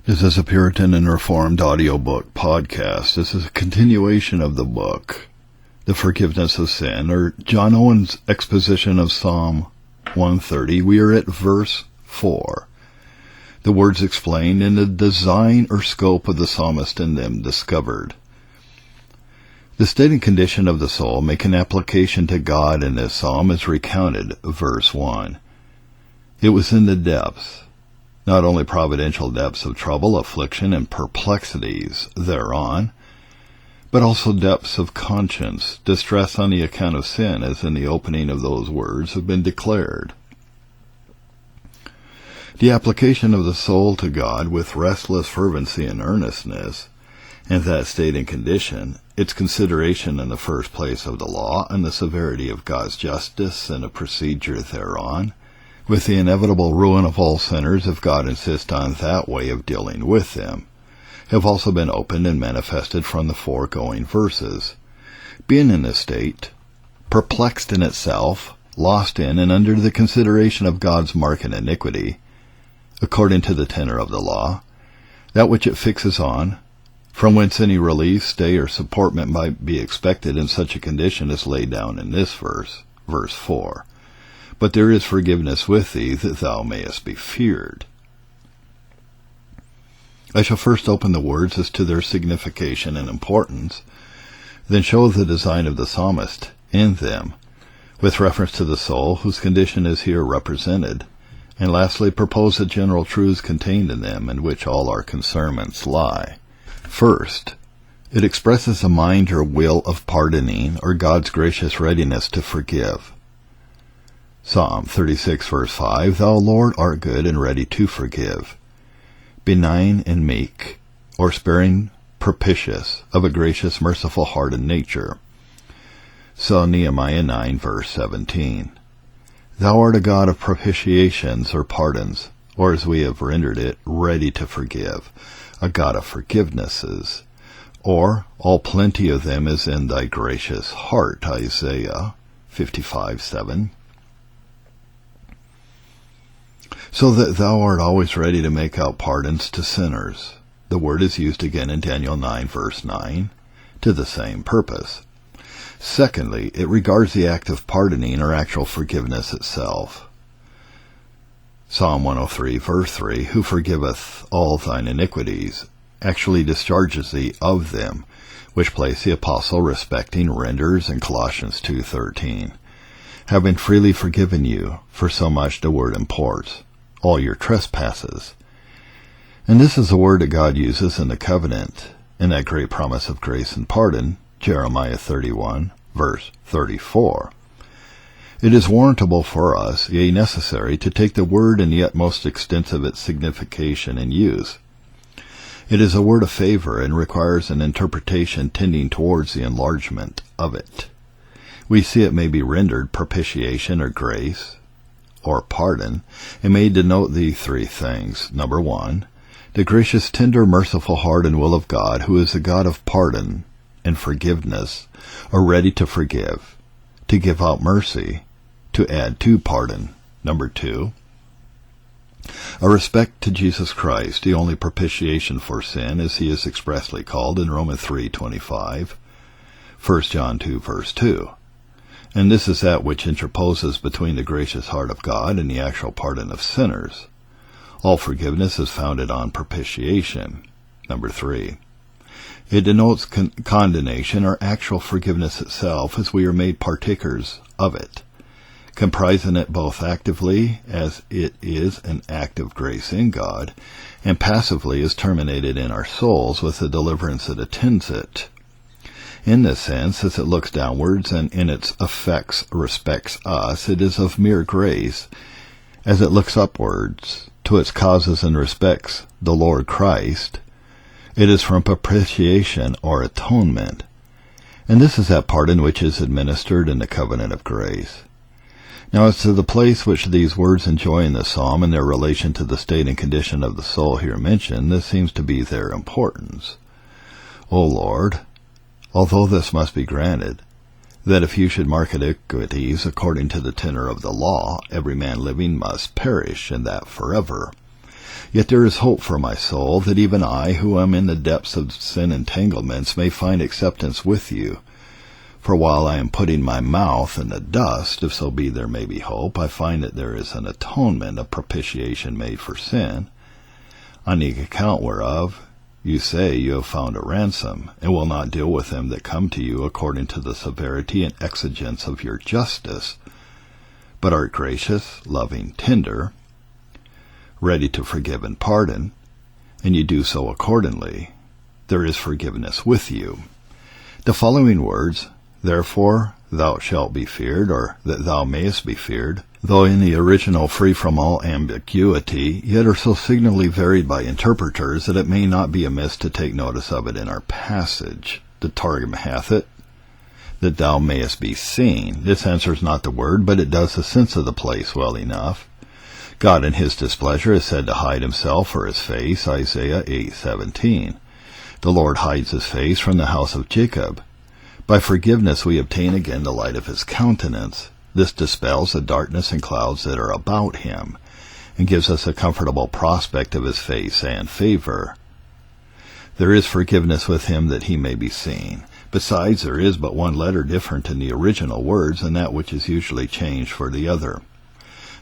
This is a Puritan and Reformed audiobook podcast. This is a continuation of the book, The Forgiveness of Sin, or John Owen's exposition of Psalm 130. We are at verse 4. The words explained and the design or scope of the psalmist in them discovered. The state and condition of the soul make an application to God in this psalm as recounted, verse 1. It was in the depths, not only providential depths of trouble, affliction, and perplexities thereon, but also depths of conscience, distress on the account of sin, as in the opening of those words have been declared. The application of the soul to God with restless fervency and earnestness, and that state and condition, its consideration in the first place of the law and the severity of God's justice and a procedure thereon, with the inevitable ruin of all sinners if God insists on that way of dealing with them, have also been opened and manifested from the foregoing verses. Being in this state, perplexed in itself, lost in and under the consideration of God's mark and iniquity, according to the tenor of the law, that which it fixes on, from whence any relief, stay, or supportment might be expected in such a condition is laid down in this verse, verse 4. But there is forgiveness with thee, that thou mayest be feared. I shall first open the words as to their signification and importance, then show the design of the psalmist in them, with reference to the soul whose condition is here represented, and lastly propose the general truths contained in them, in which all our concernments lie. First, it expresses a mind or will of pardoning, or God's gracious readiness to forgive. Psalm 36, verse 5, Thou, Lord, art good and ready to forgive, benign and meek, or sparing, propitious, of a gracious, merciful heart and nature. So Nehemiah 9, verse 17, Thou art a God of propitiations or pardons, or as we have rendered it, ready to forgive, a God of forgivenesses, or all plenty of them is in thy gracious heart, Isaiah 55, 7. So that thou art always ready to make out pardons to sinners. The word is used again in Daniel 9, verse 9, to the same purpose. Secondly, it regards the act of pardoning or actual forgiveness itself. Psalm 103, verse 3, Who forgiveth all thine iniquities, actually discharges thee of them, which place the apostle respecting renders in Colossians 2:13, having freely forgiven you, for so much the word imports, all your trespasses. And this is the word that God uses in the covenant, in that great promise of grace and pardon, Jeremiah 31, verse 34. It is warrantable for us, yea, necessary, to take the word in the utmost extent of its signification and use. It is a word of favor and requires an interpretation tending towards the enlargement of it. We see it may be rendered propitiation or grace, or pardon, and may denote the three things. Number 1, the gracious, tender, merciful heart and will of God, who is the God of pardon and forgiveness, are ready to forgive, to give out mercy, to add to pardon. Number 2, a respect to Jesus Christ, the only propitiation for sin, as he is expressly called in Romans 3:25, 1 John 2, verse 2. And this is that which interposes between the gracious heart of God and the actual pardon of sinners. All forgiveness is founded on propitiation. Number 3, it denotes condonation or actual forgiveness itself, as we are made partakers of it, comprising it both actively, as it is an act of grace in God, and passively, as terminated in our souls with the deliverance that attends it. In this sense, as it looks downwards and in its effects respects us, it is of mere grace. As it looks upwards to its causes and respects the Lord Christ, it is from propitiation or atonement. And this is that pardon which is administered in the covenant of grace. Now, as to the place which these words enjoy in the psalm and their relation to the state and condition of the soul here mentioned, this seems to be their importance. O Lord, although this must be granted, that if you should mark iniquities according to the tenor of the law, every man living must perish, and that forever. Yet there is hope for my soul, that even I, who am in the depths of sin entanglements, may find acceptance with you. For while I am putting my mouth in the dust, if so be there may be hope, I find that there is an atonement, a propitiation made for sin, on the account whereof you say you have found a ransom, and will not deal with them that come to you according to the severity and exigence of your justice, but art gracious, loving, tender, ready to forgive and pardon, and you do so accordingly. There is forgiveness with you. The following words, therefore thou shalt be feared, or that thou mayest be feared, though in the original free from all ambiguity, yet are so signally varied by interpreters that it may not be amiss to take notice of it in our passage. The Targum hath it, that thou mayest be seen. This answers not the word, but it does the sense of the place well enough. God in his displeasure is said to hide himself or his face, Isaiah 8:17. The Lord hides his face from the house of Jacob. By forgiveness we obtain again the light of his countenance. This dispels the darkness and clouds that are about him, and gives us a comfortable prospect of his face and favor. There is forgiveness with him that he may be seen. Besides, there is but one letter different in the original words than that which is usually changed for the other.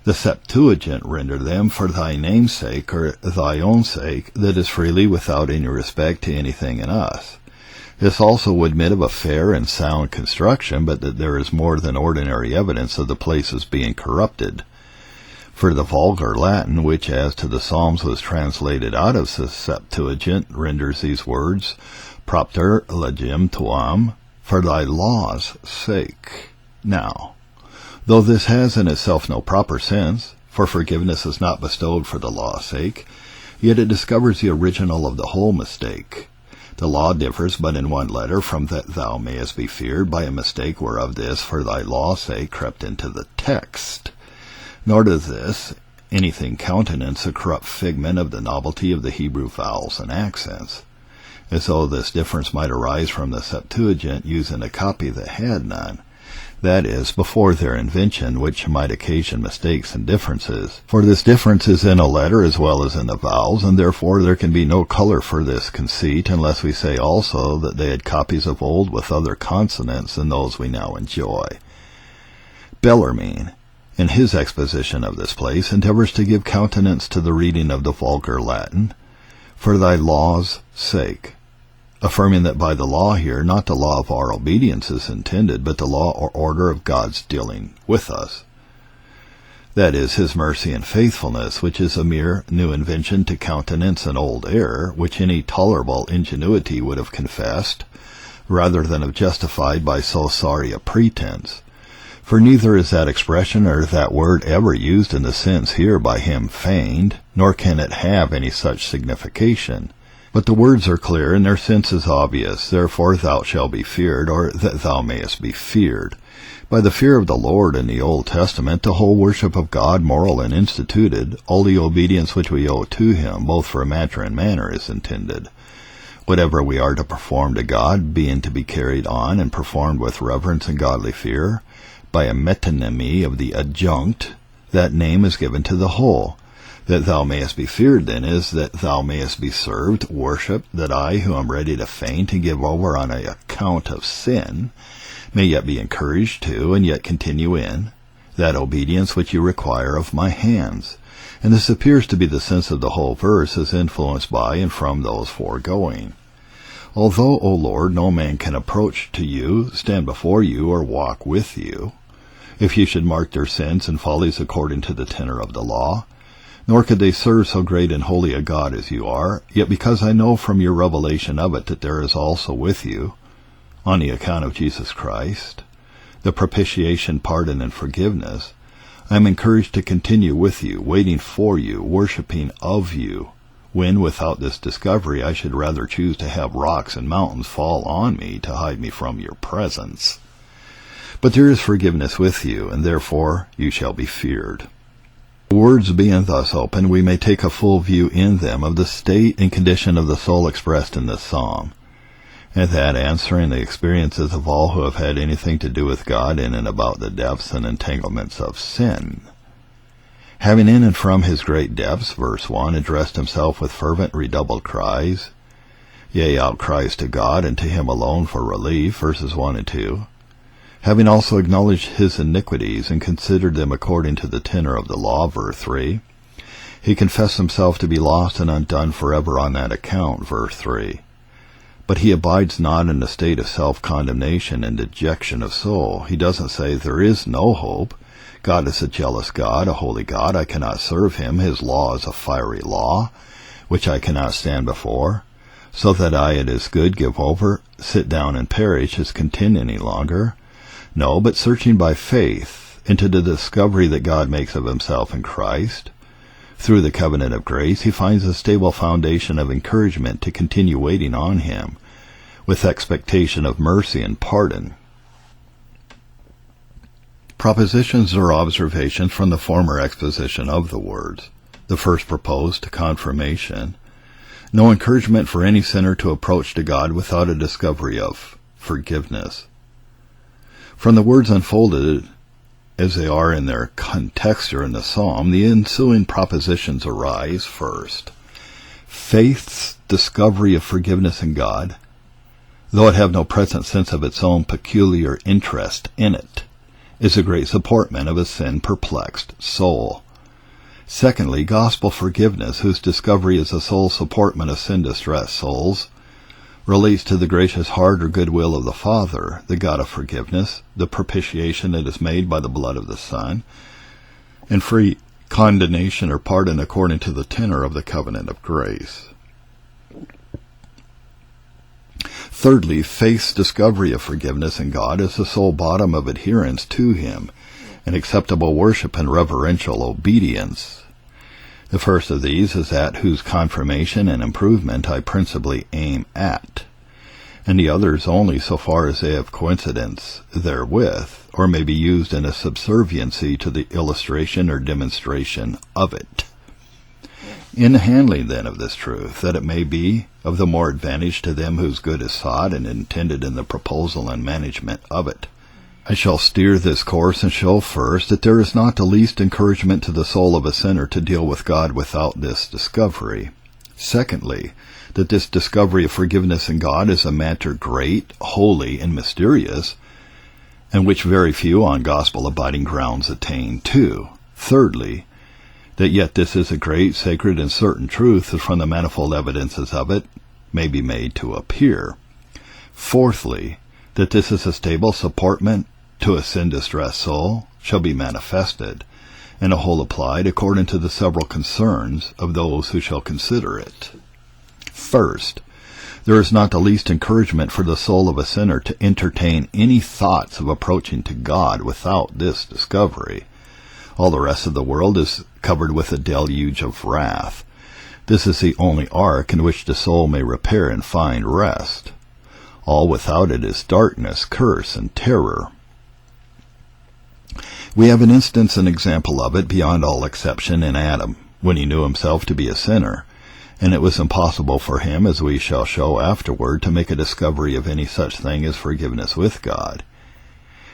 The Septuagint render them for thy name's sake, or thy own sake, that is freely without any respect to anything in us. This also would admit of a fair and sound construction, but that there is more than ordinary evidence of the places being corrupted. For the vulgar Latin, which as to the Psalms was translated out of the Septuagint, renders these words, propter legem tuam, for thy law's sake. Now, though this has in itself no proper sense, for forgiveness is not bestowed for the law's sake, yet it discovers the original of the whole mistake. The law differs but in one letter from that thou mayest be feared, by a mistake whereof this for thy law's sake crept into the text. Nor does this anything countenance a corrupt figment of the novelty of the Hebrew vowels and accents, as though this difference might arise from the Septuagint using a copy that had none, that is, before their invention, which might occasion mistakes and differences. For this difference is in a letter as well as in the vowels, and therefore there can be no color for this conceit, unless we say also that they had copies of old with other consonants than those we now enjoy. Bellarmine, in his exposition of this place, endeavors to give countenance to the reading of the vulgar Latin, for thy law's sake, affirming that by the law here, not the law of our obedience is intended, but the law or order of God's dealing with us. That is, his mercy and faithfulness, which is a mere new invention to countenance an old error, which any tolerable ingenuity would have confessed, rather than have justified by so sorry a pretense. For neither is that expression or that word ever used in the sense here by him feigned, nor can it have any such signification. But the words are clear, and their sense is obvious. Therefore thou shalt be feared, or that thou mayest be feared. By the fear of the Lord in the Old Testament, the whole worship of God, moral and instituted, all the obedience which we owe to him, both for matter and manner, is intended. Whatever we are to perform to God, being to be carried on and performed with reverence and godly fear, by a metonymy of the adjunct, that name is given to the whole. That thou mayest be feared, then, is that thou mayest be served, worshipped, that I, who am ready to faint and give over on account of sin, may yet be encouraged to, and yet continue in, that obedience which you require of my hands. And this appears to be the sense of the whole verse, as influenced by and from those foregoing. Although, O Lord, no man can approach to you, stand before you, or walk with you, if you should mark their sins and follies according to the tenor of the law, nor could they serve so great and holy a God as you are, yet because I know from your revelation of it that there is also with you, on the account of Jesus Christ, the propitiation, pardon, and forgiveness, I am encouraged to continue with you, waiting for you, worshipping of you, when without this discovery I should rather choose to have rocks and mountains fall on me to hide me from your presence. But there is forgiveness with you, and therefore you shall be feared. The words being thus opened, we may take a full view in them of the state and condition of the soul expressed in this psalm, and that answering the experiences of all who have had anything to do with God in and about the depths and entanglements of sin. Having in and from his great depths, verse 1, addressed himself with fervent redoubled cries, yea, outcries to God and to him alone for relief, verses 1 and 2. Having also acknowledged his iniquities and considered them according to the tenor of the law, verse 3, he confessed himself to be lost and undone forever on that account, verse 3. But he abides not in a state of self-condemnation and dejection of soul. He doesn't say, there is no hope. God is a jealous God, a holy God. I cannot serve him. His law is a fiery law, which I cannot stand before. So that I, it is good, give over, sit down and perish, is contend any longer. No, but searching by faith into the discovery that God makes of himself in Christ, through the covenant of grace, he finds a stable foundation of encouragement to continue waiting on him, with expectation of mercy and pardon. Propositions or observations from the former exposition of the words. The first proposed to confirmation. No encouragement for any sinner to approach to God without a discovery of forgiveness. From the words unfolded as they are in their contexture in the psalm, the ensuing propositions arise. First, faith's discovery of forgiveness in God, though it have no present sense of its own peculiar interest in it, is a great supportment of a sin-perplexed soul. Secondly, gospel forgiveness, whose discovery is the sole supportment of sin-distressed souls, relates to the gracious heart or goodwill of the Father, the God of forgiveness, the propitiation that is made by the blood of the Son, and free condemnation or pardon according to the tenor of the covenant of grace. Thirdly, faith's discovery of forgiveness in God is the sole bottom of adherence to him, and acceptable worship and reverential obedience. The first of these is that whose confirmation and improvement I principally aim at, and the others only so far as they have coincidence therewith, or may be used in a subserviency to the illustration or demonstration of it. In the handling, then, of this truth, that it may be of the more advantage to them whose good is sought and intended in the proposal and management of it, I shall steer this course and show first that there is not the least encouragement to the soul of a sinner to deal with God without this discovery. Secondly, that this discovery of forgiveness in God is a matter great, holy, and mysterious, and which very few on gospel-abiding grounds attain to. Thirdly, that yet this is a great, sacred, and certain truth that from the manifold evidences of it may be made to appear. Fourthly, that this is a stable supportment to a sin-distressed soul shall be manifested, and a whole applied according to the several concerns of those who shall consider it. First, there is not the least encouragement for the soul of a sinner to entertain any thoughts of approaching to God without this discovery. All the rest of the world is covered with a deluge of wrath. This is the only ark in which the soul may repair and find rest. All without it is darkness, curse, and terror. We have an instance and example of it beyond all exception in Adam, when he knew himself to be a sinner, and it was impossible for him, as we shall show afterward, to make a discovery of any such thing as forgiveness with God.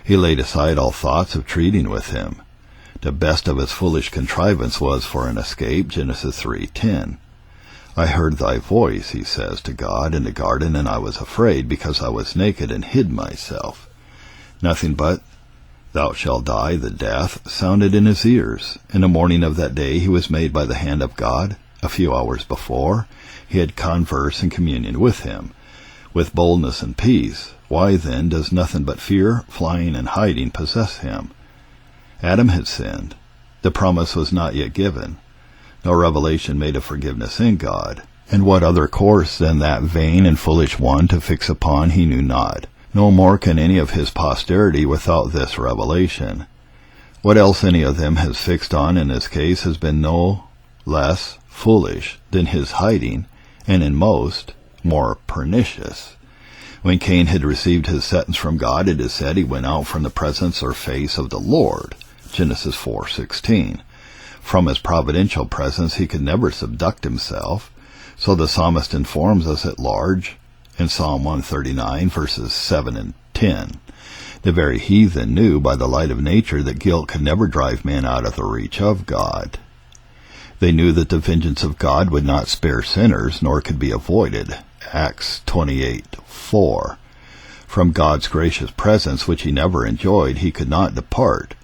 He laid aside all thoughts of treating with him. The best of his foolish contrivance was for an escape, Genesis 3:10. I heard thy voice, he says to God, in the garden, and I was afraid, because I was naked and hid myself. Nothing but, thou shalt die, the death, sounded in his ears. In the morning of that day he was made by the hand of God. A few hours before, he had converse and communion with him, with boldness and peace. Why then does nothing but fear, flying, and hiding possess him? Adam had sinned. The promise was not yet given. No revelation made of forgiveness in God. And what other course than that vain and foolish one to fix upon he knew not. No more can any of his posterity without this revelation. What else any of them has fixed on in his case has been no less foolish than his hiding, and in most more pernicious. When Cain had received his sentence from God, it is said he went out from the presence or face of the Lord, Genesis 4:16. From his providential presence he could never subduct himself, so the psalmist informs us at large in Psalm 139, verses 7 and 10. The very heathen knew by the light of nature that guilt could never drive men out of the reach of God. They knew that the vengeance of God would not spare sinners, nor could be avoided. Acts 28:4. From God's gracious presence, which he never enjoyed, he could not depart.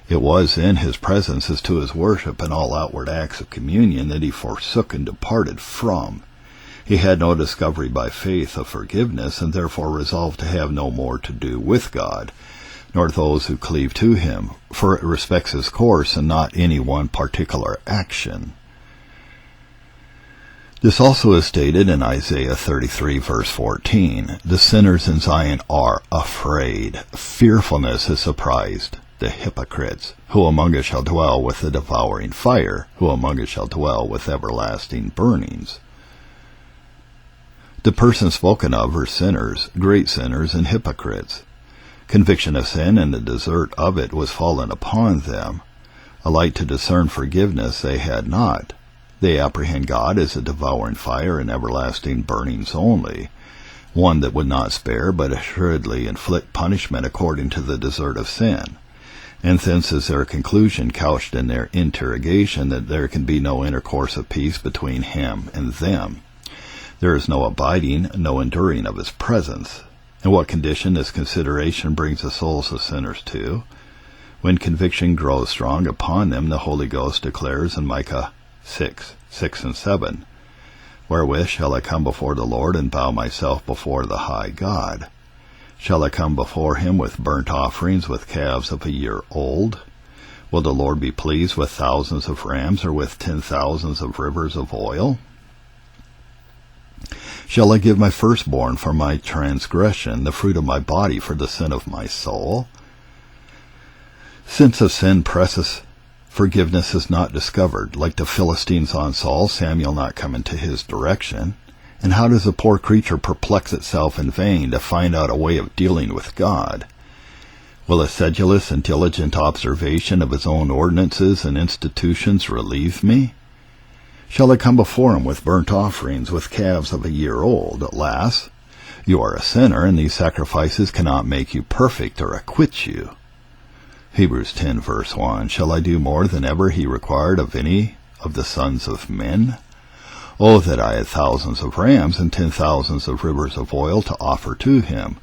It was in his presence as to his worship and all outward acts of communion that he forsook and departed from. He had no discovery by faith of forgiveness, and therefore resolved to have no more to do with God, nor those who cleave to him, for it respects his course and not any one particular action. This also is stated in Isaiah 33, verse 14. The sinners in Zion are afraid. Fearfulness is surprised. The hypocrites, who among us shall dwell with the devouring fire, who among us shall dwell with everlasting burnings. The persons spoken of are sinners, great sinners, and hypocrites. Conviction of sin and the desert of it was fallen upon them. A light to discern forgiveness they had not. They apprehend God as a devouring fire and everlasting burnings only, one that would not spare, but assuredly inflict punishment according to the desert of sin. And thence is their conclusion couched in their interrogation that there can be no intercourse of peace between him and them. There is no abiding, no enduring of his presence. And what condition this consideration brings the souls of sinners to? When conviction grows strong upon them, the Holy Ghost declares in Micah 6:6 and 7, Wherewith shall I come before the Lord and bow myself before the high God? Shall I come before him with burnt offerings, with calves of a year old? Will the Lord be pleased with thousands of rams, or with 10,000s of rivers of oil? Shall I give my firstborn for my transgression, the fruit of my body for the sin of my soul? Since of sin presseth, forgiveness is not discovered. Like the Philistines on Saul, Samuel not come into his direction. And how does a poor creature perplex itself in vain to find out a way of dealing with God? Will a sedulous and diligent observation of his own ordinances and institutions relieve me? Shall I come before him with burnt offerings, with calves of a year old? Alas, you are a sinner, and these sacrifices cannot make you perfect or acquit you. Hebrews 10, verse 1, Shall I do more than ever he required of any of the sons of men? Oh, that I had thousands of rams and 10,000s of rivers of oil to offer to him.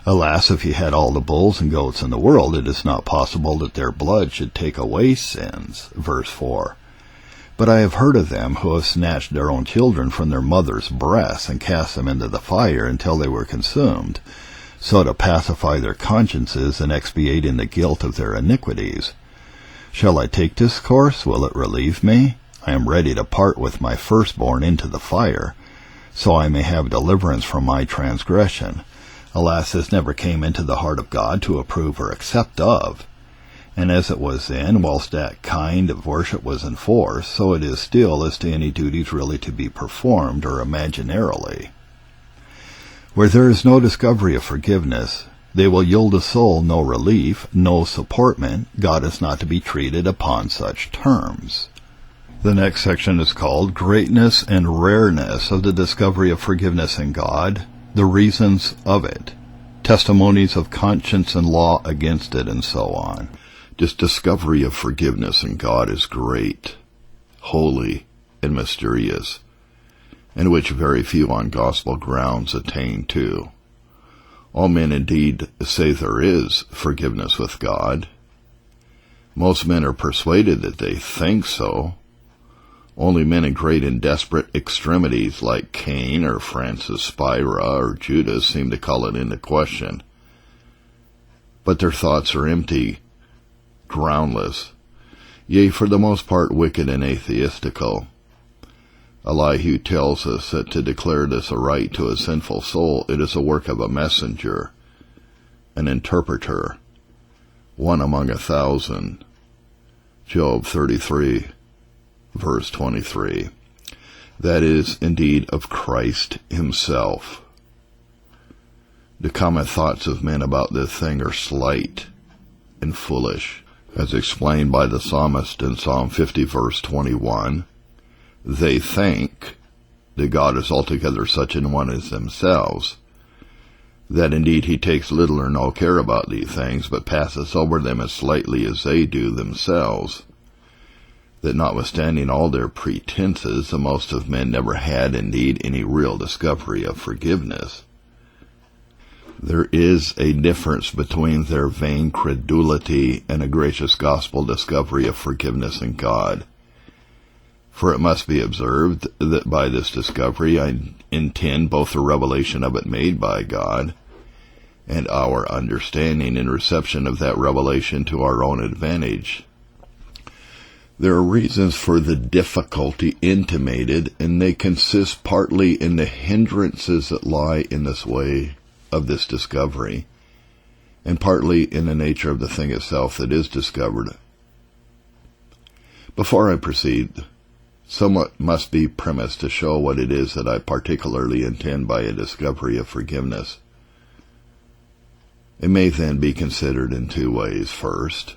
Alas, if he had all the bulls and goats in the world, it is not possible that their blood should take away sins. Verse 4. But I have heard of them who have snatched their own children from their mother's breasts and cast them into the fire until they were consumed, so to pacify their consciences and expiate in the guilt of their iniquities. Shall I take this course? Will it relieve me? I am ready to part with my firstborn into the fire, so I may have deliverance from my transgression. Alas, this never came into the heart of God to approve or accept of. And as it was then, whilst that kind of worship was in force, so it is still as to any duties really to be performed or imaginarily. Where there is no discovery of forgiveness, they will yield a soul no relief, no supportment. God is not to be treated upon such terms. The next section is called Greatness and Rareness of the Discovery of Forgiveness in God, the Reasons of it, Testimonies of Conscience and Law against it, and so on. This discovery of forgiveness in God is great, holy, and mysterious, and which very few on gospel grounds attain to. All men indeed say there is forgiveness with God. Most men are persuaded that they think so. Only men in great and desperate extremities like Cain or Francis Spira or Judas seem to call it into question. But their thoughts are empty, groundless, yea, for the most part wicked and atheistical. Elihu tells us that to declare this a right to a sinful soul, it is a work of a messenger, an interpreter, one among 1,000. Job 33, verse 23. That is indeed of Christ himself. The common thoughts of men about this thing are slight and foolish. As explained by the psalmist in Psalm 50, verse 21, they think that God is altogether such an one as themselves, that indeed he takes little or no care about these things, but passes over them as slightly as they do themselves, that notwithstanding all their pretenses, the most of men never had indeed any real discovery of forgiveness. There is a difference between their vain credulity and a gracious gospel discovery of forgiveness in God. For it must be observed that by this discovery I intend both the revelation of it made by God and our understanding and reception of that revelation to our own advantage. There are reasons for the difficulty intimated, and they consist partly in the hindrances that lie in this way of this discovery, and partly in the nature of the thing itself that is discovered. Before I proceed, somewhat must be premised to show what it is that I particularly intend by a discovery of forgiveness. It may then be considered in two ways. First,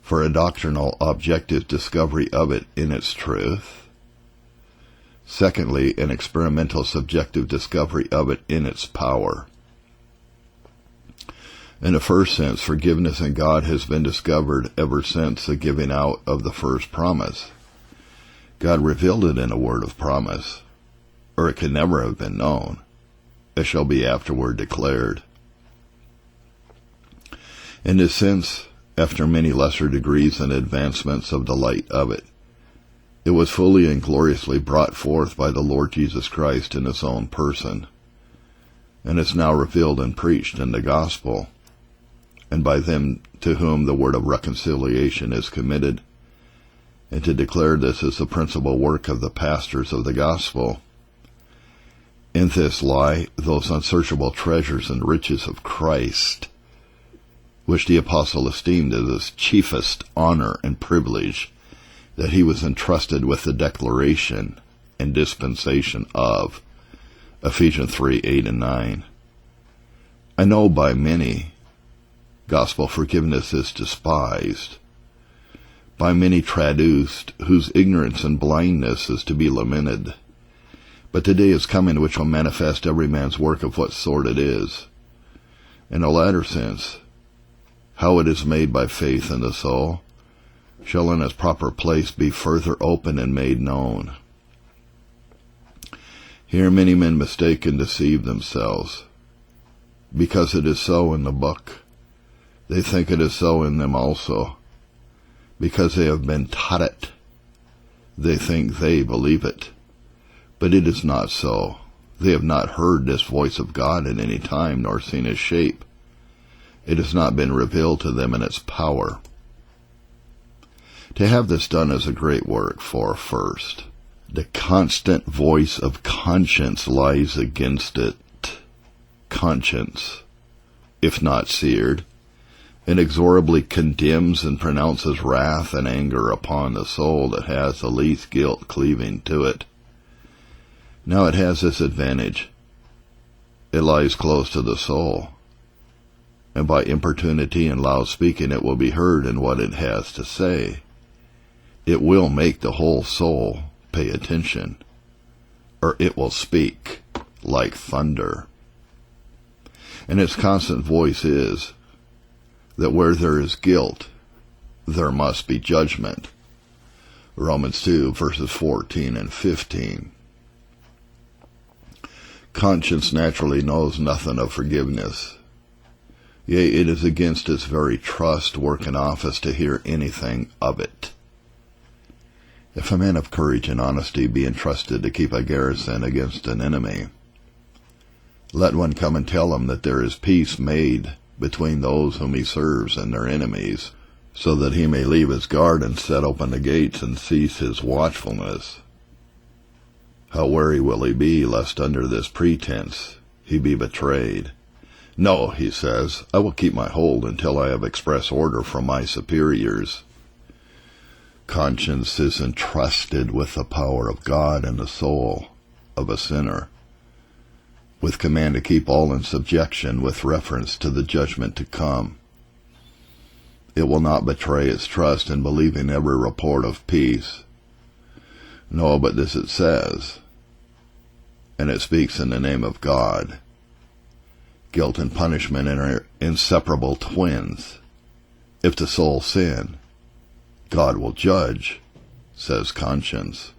for a doctrinal objective discovery of it in its truth. Secondly, an experimental subjective discovery of it in its power. In the first sense, forgiveness in God has been discovered ever since the giving out of the first promise. God revealed it in a word of promise, or it could never have been known. It shall be afterward declared. In this sense, after many lesser degrees and advancements of the light of it, it was fully and gloriously brought forth by the Lord Jesus Christ in his own person, and is now revealed and preached in the gospel, and by them to whom the word of reconciliation is committed, and to declare this as the principal work of the pastors of the gospel. In this lie those unsearchable treasures and riches of Christ, which the apostle esteemed as his chiefest honor and privilege, that he was entrusted with the declaration and dispensation of. Ephesians 3:8 and 9. I know by many gospel forgiveness is despised, by many traduced, whose ignorance and blindness is to be lamented. But the day is coming which will manifest every man's work of what sort it is. In a latter sense, how it is made by faith in the soul, shall in its proper place be further open and made known. Here many men mistake and deceive themselves. Because it is so in the book, they think it is so in them also. Because they have been taught it, they think they believe it. But it is not so. They have not heard this voice of God at any time, nor seen his shape. It has not been revealed to them in its power. To have this done is a great work, for first, the constant voice of conscience lies against it. Conscience, if not seared, inexorably condemns and pronounces wrath and anger upon the soul that has the least guilt cleaving to it. Now it has this advantage. It lies close to the soul, and by importunity and loud speaking it will be heard in what it has to say. It will make the whole soul pay attention, or it will speak like thunder. And its constant voice is that where there is guilt, there must be judgment. Romans 2, verses 14 and 15. Conscience naturally knows nothing of forgiveness. Yea, it is against its very trust, work, and office to hear anything of it. If a man of courage and honesty be entrusted to keep a garrison against an enemy, let one come and tell him that there is peace made between those whom he serves and their enemies, so that he may leave his guard and set open the gates and cease his watchfulness. How wary will he be, lest under this pretense he be betrayed? No, he says, I will keep my hold until I have express order from my superiors. Conscience is entrusted with the power of God in the soul of a sinner, with command to keep all in subjection with reference to the judgment to come. It will not betray its trust in believing every report of peace. No, but this it says, and it speaks in the name of God. Guilt and punishment are inseparable twins. If the soul sin, God will judge, says conscience.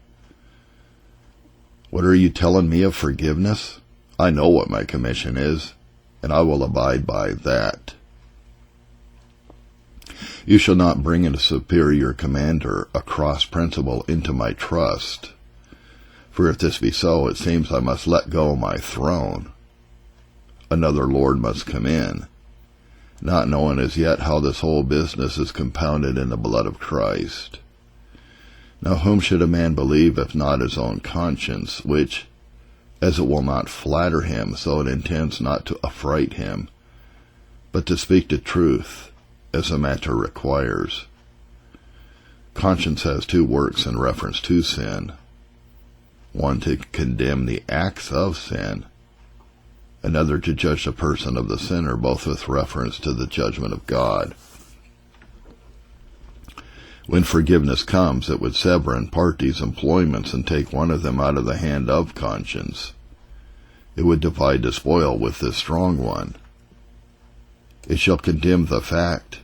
What are you telling me of forgiveness? I know what my commission is, and I will abide by that. You shall not bring in a superior commander, a cross principle, into my trust. For if this be so, it seems I must let go my throne. Another Lord must come in, not knowing as yet how this whole business is compounded in the blood of Christ. Now whom should a man believe if not his own conscience, which, as it will not flatter him, so it intends not to affright him, but to speak the truth, as the matter requires. Conscience has two works in reference to sin. One to condemn the acts of sin, another to judge the person of the sinner, both with reference to the judgment of God. When forgiveness comes, it would sever in part these employments and take one of them out of the hand of conscience. It would divide the spoil with the strong one. It shall condemn the fact,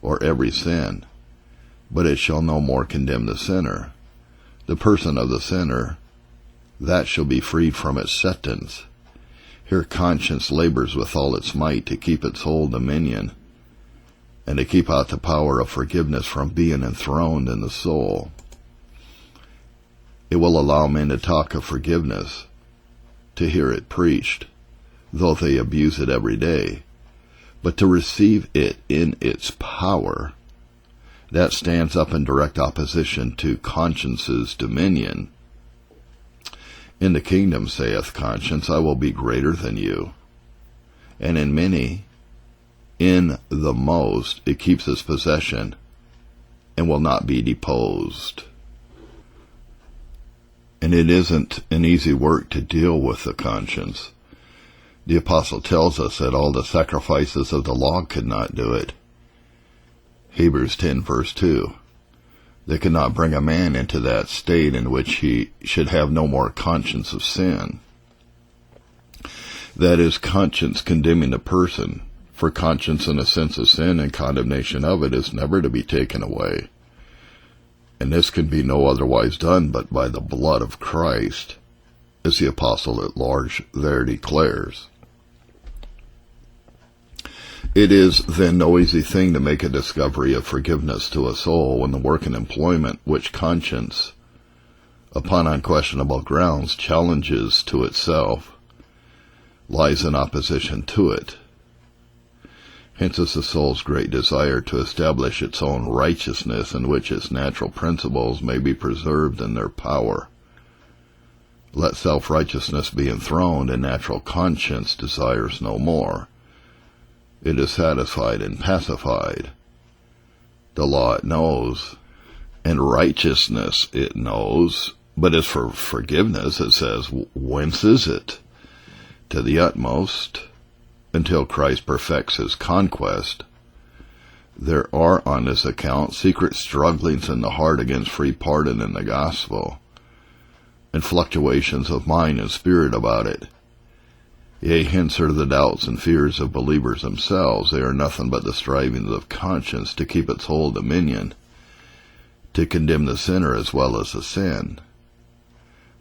or every sin, but it shall no more condemn the sinner. The person of the sinner, that shall be freed from its sentence. Here conscience labors with all its might to keep its whole dominion, and to keep out the power of forgiveness from being enthroned in the soul. It will allow men to talk of forgiveness, to hear it preached, though they abuse it every day, but to receive it in its power, that stands up in direct opposition to conscience's dominion. In the kingdom, saith conscience, I will be greater than you. And in many, in the most, it keeps its possession, and will not be deposed. And it isn't an easy work to deal with the conscience. The apostle tells us that all the sacrifices of the law could not do it. Hebrews 10 verse 2. They could not bring a man into that state in which he should have no more conscience of sin. That is, conscience condemning the person, for conscience in a sense of sin and condemnation of it is never to be taken away. And this can be no otherwise done but by the blood of Christ, as the apostle at large there declares. It is then no easy thing to make a discovery of forgiveness to a soul when the work and employment which conscience, upon unquestionable grounds, challenges to itself, lies in opposition to it. Hence is the soul's great desire to establish its own righteousness, in which its natural principles may be preserved in their power. Let self-righteousness be enthroned, and natural conscience desires no more. It is satisfied and pacified. The law it knows, and righteousness it knows, but as for forgiveness, it says, whence is it? To the utmost, until Christ perfects his conquest. There are on this account secret strugglings in the heart against free pardon in the gospel, and fluctuations of mind and spirit about it. Yea, hence are the doubts and fears of believers themselves. They are nothing but the strivings of conscience to keep its whole dominion, to condemn the sinner as well as the sin.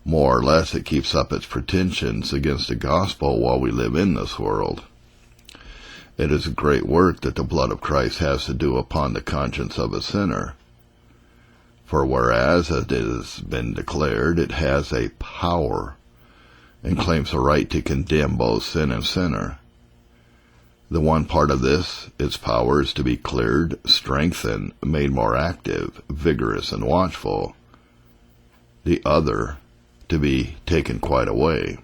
More or less it keeps up its pretensions against the gospel while we live in this world. It is a great work that the blood of Christ has to do upon the conscience of a sinner. For whereas, as it has been declared, it has a power and claims the right to condemn both sin and sinner, the one part of this, its power, is to be cleared, strengthened, made more active, vigorous, and watchful. The other, to be taken quite away.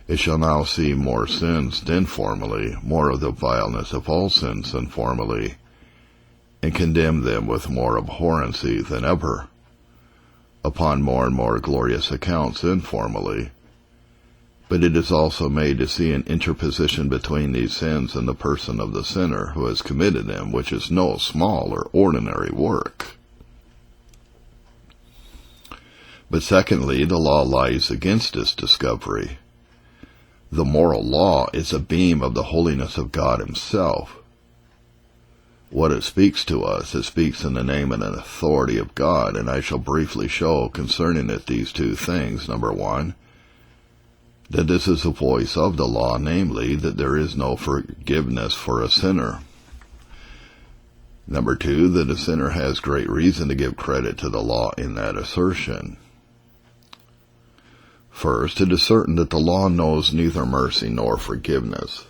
It shall now see more sins than formerly, more of the vileness of all sins than formerly, and condemn them with more abhorrency than ever, upon more and more glorious accounts than formerly. But it is also made to see an interposition between these sins and the person of the sinner who has committed them, which is no small or ordinary work. But secondly, the law lies against this discovery. The moral law is a beam of the holiness of God himself. What it speaks to us, it speaks in the name and authority of God, and I shall briefly show concerning it these two things. Number one, that this is the voice of the law, namely, that there is no forgiveness for a sinner. Number two, that a sinner has great reason to give credit to the law in that assertion. First, it is certain that the law knows neither mercy nor forgiveness.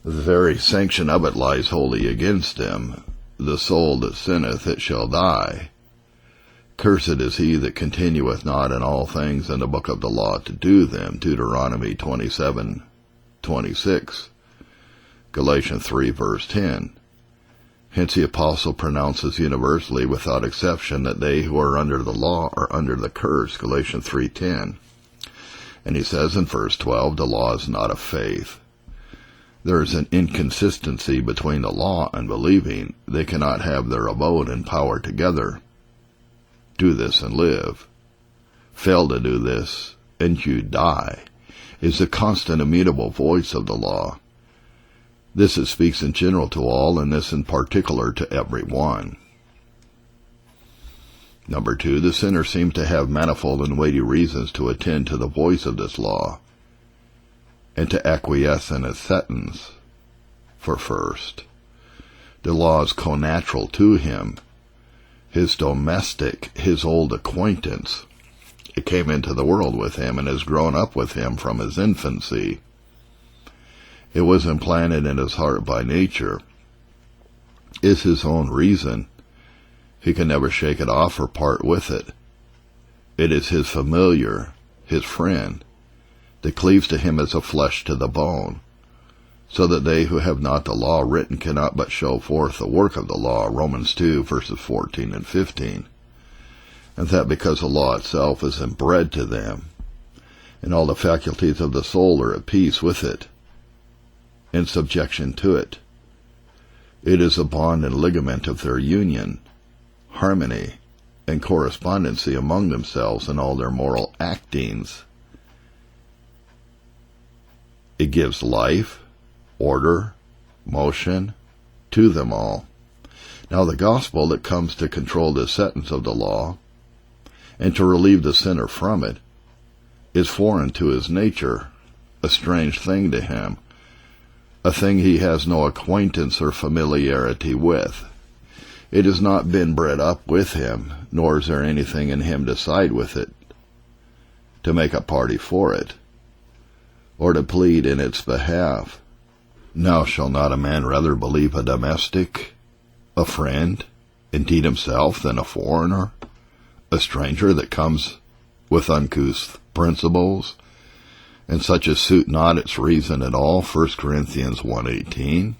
The very sanction of it lies wholly against him. The soul that sinneth, it shall die. Cursed is he that continueth not in all things in the book of the law to do them. Deuteronomy 27:26. Galatians 3 verse 10. Hence the apostle pronounces universally without exception that they who are under the law are under the curse. Galatians 3:10. And he says in verse 12, the law is not of faith. There is an inconsistency between the law and believing. They cannot have their abode and power together. Do this and live. Fail to do this, and you die, is the constant immutable voice of the law. This it speaks in general to all, and this in particular to every one. Number two, the sinner seems to have manifold and weighty reasons to attend to the voice of this law, and to acquiesce in its sentence. For first, the law is connatural to him, his domestic, his old acquaintance. It came into the world with him and has grown up with him from his infancy. It was implanted in his heart by nature, is his own reason. He can never shake it off or part with it. It is his familiar, his friend, that cleaves to him as a flesh to the bone, so that they who have not the law written cannot but show forth the work of the law, Romans 2 verses 14 and 15, and that because the law itself is inbred to them, and all the faculties of the soul are at peace with it, in subjection to it. It is a bond and ligament of their union, harmony, and correspondency among themselves in all their moral actings. It gives life, order, motion to them all. Now the gospel that comes to control the sentence of the law and to relieve the sinner from it is foreign to his nature, a strange thing to him, a thing he has no acquaintance or familiarity with. It has not been bred up with him, nor is there anything in him to side with it, to make a party for it, or to plead in its behalf. Now shall not a man rather believe a domestic, a friend, indeed himself, than a foreigner, a stranger that comes with uncouth principles, and such as suit not its reason at all? 1 Corinthians 1:18.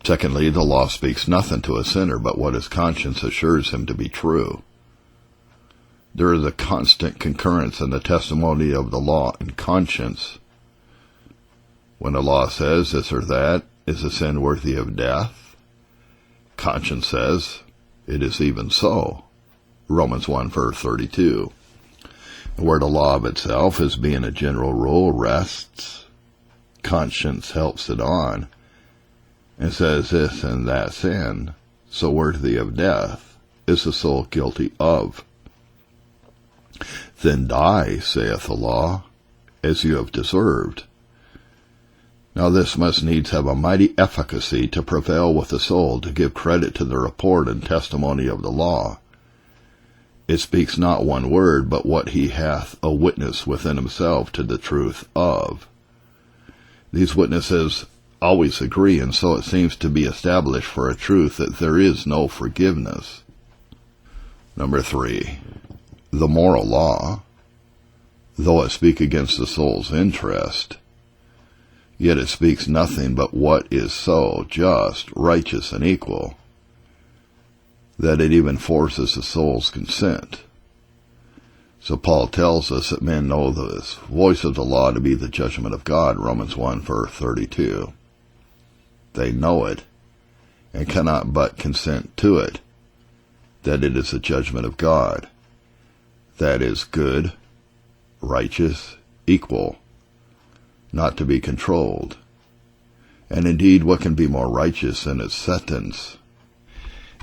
Secondly, the law speaks nothing to a sinner but what his conscience assures him to be true. There is a constant concurrence in the testimony of the law and conscience. When the law says this or that is a sin worthy of death, conscience says it is even so. Romans 1 verse 32. Where the law of itself, as being a general rule, rests, conscience helps it on, and says this and that sin, so worthy of death, is the soul guilty of. Then die, saith the law, as you have deserved. Now this must needs have a mighty efficacy to prevail with the soul to give credit to the report and testimony of the law. It speaks not one word, but what he hath a witness within himself to the truth of. These witnesses always agree, and so it seems to be established for a truth that there is no forgiveness. Number 3, the moral law, though it speak against the soul's interest, yet it speaks nothing but what is so just, righteous, and equal, that it even forces the soul's consent. So Paul tells us that men know the voice of the law to be the judgment of God, Romans 1 verse 32. They know it, and cannot but consent to it, that it is the judgment of God, that is good, righteous, equal, not to be controlled. And indeed, what can be more righteous in its sentence?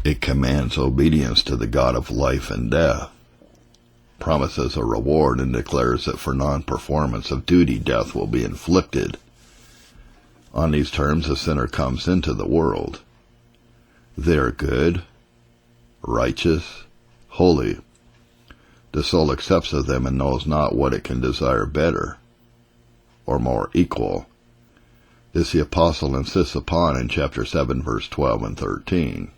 It commands obedience to the God of life and death, promises a reward, and declares that for non-performance of duty, death will be inflicted. On these terms, a sinner comes into the world. They are good, righteous, holy. The soul accepts of them and knows not what it can desire better or more equal. This the apostle insists upon in chapter 7, verse 12 and 13.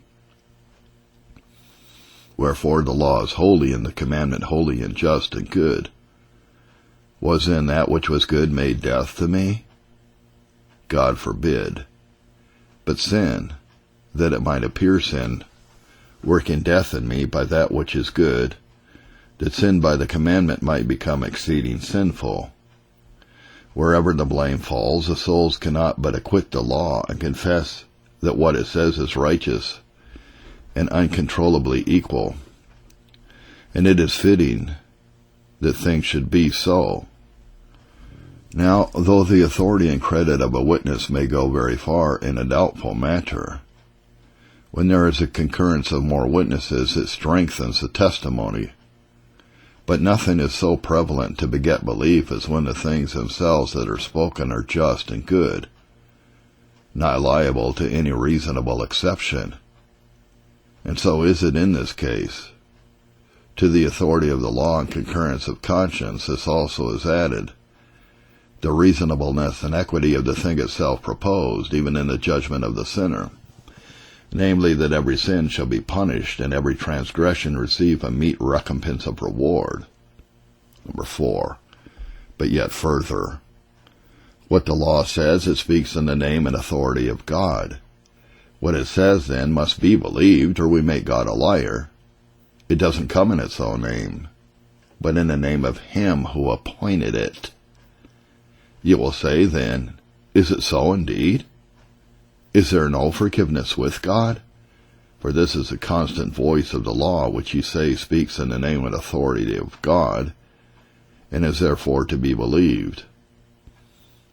Wherefore the law is holy, and the commandment holy and just and good. Was then that which was good made death to me? God forbid. But sin, that it might appear sin, working death in me by that which is good, that sin by the commandment might become exceeding sinful. Wherever the blame falls, the souls cannot but acquit the law and confess that what it says is righteous and uncontrollably equal. And it is fitting that things should be so. Now, though the authority and credit of a witness may go very far in a doubtful matter, when there is a concurrence of more witnesses, it strengthens the testimony. But nothing is so prevalent to beget belief as when the things themselves that are spoken are just and good, not liable to any reasonable exception. And so is it in this case. To the authority of the law and concurrence of conscience, this also is added, the reasonableness and equity of the thing itself proposed, even in the judgment of the sinner, namely that every sin shall be punished, and every transgression receive a meet recompense of reward. Number 4. But yet further, what the law says, it speaks in the name and authority of God. What it says, then, must be believed, or we make God a liar. It doesn't come in its own name, but in the name of Him who appointed it. You will say, then, is it so indeed? Is there no forgiveness with God? For this is the constant voice of the law, which you say speaks in the name and authority of God, and is therefore to be believed.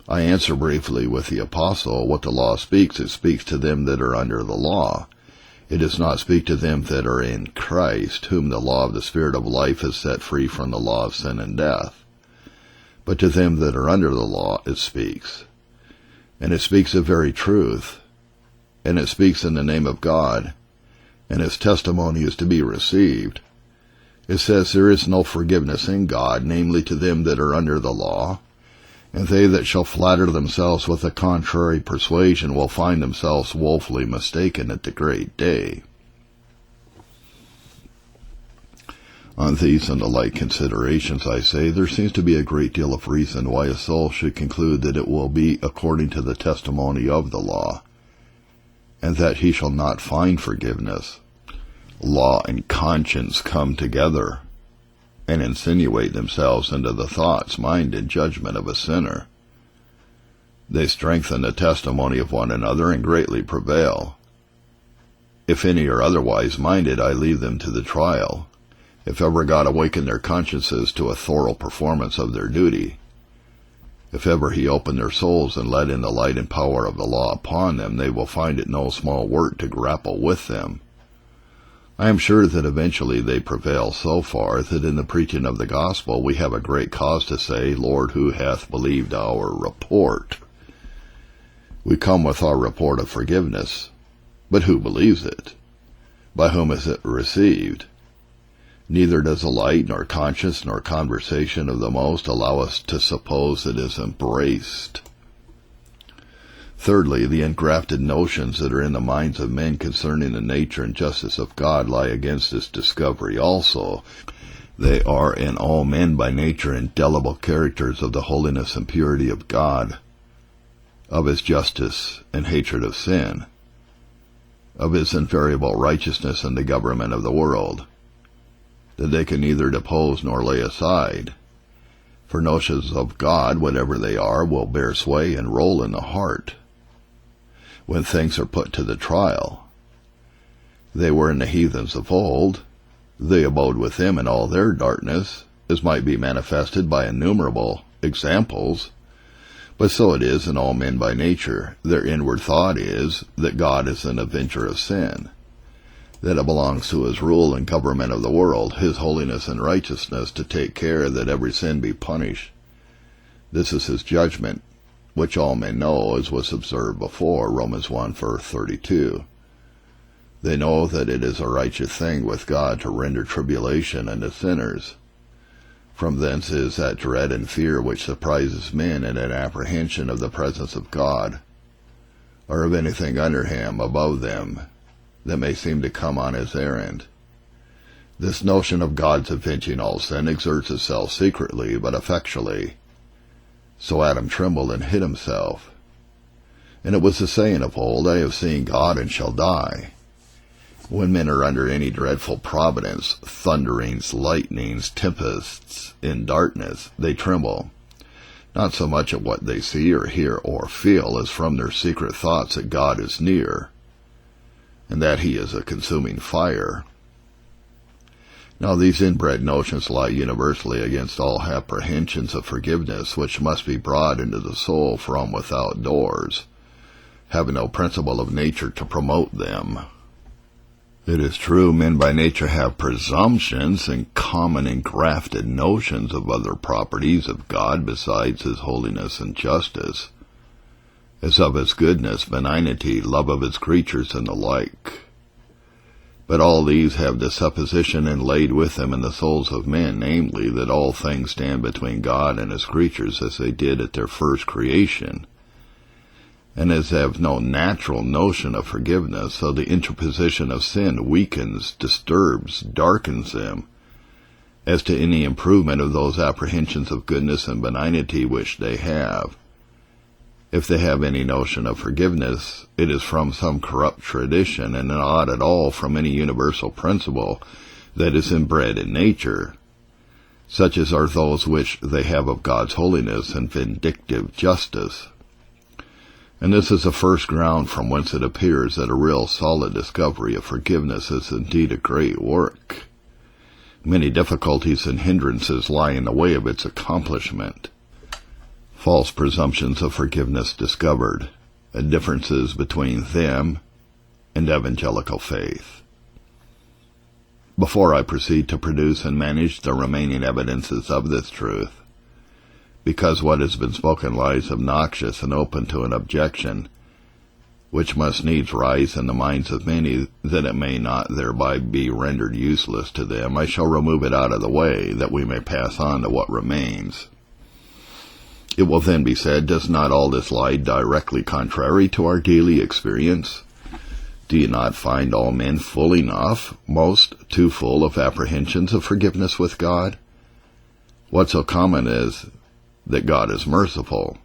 I answer briefly with the apostle, what the law speaks, it speaks to them that are under the law. It does not speak to them that are in Christ, whom the law of the Spirit of life has set free from the law of sin and death. But to them that are under the law it speaks. And it speaks the very truth, and it speaks in the name of God, and its testimony is to be received. It says there is no forgiveness in God, namely to them that are under the law, and they that shall flatter themselves with a contrary persuasion will find themselves woefully mistaken at the great day. On these and the like considerations, I say, there seems to be a great deal of reason why a soul should conclude that it will be according to the testimony of the law, and that he shall not find forgiveness. Law and conscience come together and insinuate themselves into the thoughts, mind, and judgment of a sinner. They strengthen the testimony of one another and greatly prevail. If any are otherwise minded, I leave them to the trial. If ever God awaken their consciences to a thorough performance of their duty, if ever He open their souls and let in the light and power of the law upon them, they will find it no small work to grapple with them. I am sure that eventually they prevail so far that in the preaching of the gospel we have a great cause to say, Lord, who hath believed our report? We come with our report of forgiveness, but who believes it? By whom is it received? Neither does the light, nor conscience, nor conversation of the most allow us to suppose it is embraced. Thirdly, the engrafted notions that are in the minds of men concerning the nature and justice of God lie against this discovery also. They are in all men by nature indelible characters of the holiness and purity of God, of His justice and hatred of sin, of His invariable righteousness in the government of the world, that they can neither depose nor lay aside. For notions of God, whatever they are, will bear sway and roll in the heart when things are put to the trial. They were in the heathens of old. They abode with Him in all their darkness, as might be manifested by innumerable examples. But so it is in all men by nature. Their inward thought is that God is an avenger of sin, that it belongs to his rule and government of the world, his holiness and righteousness, to take care that every sin be punished. This is his judgment, which all men know, as was observed before, Romans 1 verse 32. They know that it is a righteous thing with God to render tribulation unto sinners. From thence is that dread and fear which surprises men in an apprehension of the presence of God, or of anything under him, above them, that may seem to come on his errand. This notion of God's avenging all sin exerts itself secretly but effectually. So Adam trembled and hid himself. And it was the saying of old, I have seen God and shall die. When men are under any dreadful providence, thunderings, lightnings, tempests, in darkness, they tremble, not so much at what they see or hear or feel as from their secret thoughts that God is near, and that he is a consuming fire. Now these inbred notions lie universally against all apprehensions of forgiveness which must be brought into the soul from without doors, having no principle of nature to promote them. It is true, men by nature have presumptions and common engrafted notions of other properties of God besides his holiness and justice, as of his goodness, benignity, love of his creatures, and the like. But all these have the supposition inlaid with them in the souls of men, namely, that all things stand between God and his creatures as they did at their first creation, and as they have no natural notion of forgiveness, so the interposition of sin weakens, disturbs, darkens them, as to any improvement of those apprehensions of goodness and benignity which they have. If they have any notion of forgiveness, it is from some corrupt tradition, and not at all from any universal principle that is inbred in nature, such as are those which they have of God's holiness and vindictive justice. And this is the first ground from whence it appears that a real solid discovery of forgiveness is indeed a great work. Many difficulties and hindrances lie in the way of its accomplishment. False presumptions of forgiveness discovered, and differences between them and evangelical faith. Before I proceed to produce and manage the remaining evidences of this truth, because what has been spoken lies obnoxious and open to an objection, which must needs rise in the minds of many, that it may not thereby be rendered useless to them, I shall remove it out of the way, that we may pass on to what remains. It will then be said, does not all this lie directly contrary to our daily experience? Do you not find all men full enough, most too full of apprehensions of forgiveness with God? What so common is that God is merciful?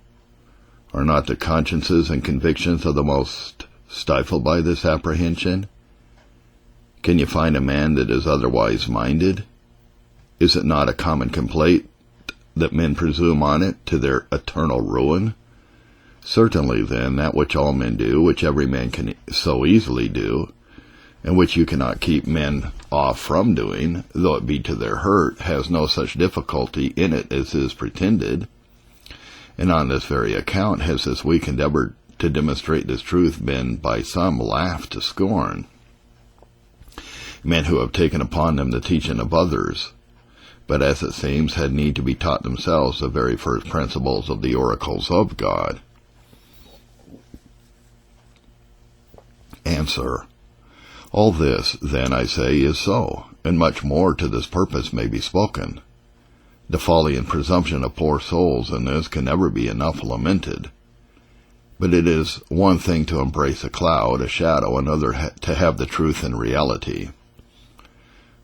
Are not the consciences and convictions of the most stifled by this apprehension? Can you find a man that is otherwise minded? Is it not a common complaint that men presume on it to their eternal ruin? Certainly, then, that which all men do, which every man can so easily do, and which you cannot keep men off from doing, though it be to their hurt, has no such difficulty in it as is pretended. And on this very account has this weak endeavor to demonstrate this truth been by some laughed to scorn. Men who have taken upon them the teaching of others, but as it seems had need to be taught themselves the very first principles of the oracles of God. Answer. All this, then, I say, is so, and much more to this purpose may be spoken. The folly and presumption of poor souls in this can never be enough lamented. But it is one thing to embrace a cloud, a shadow, another to have the truth in reality.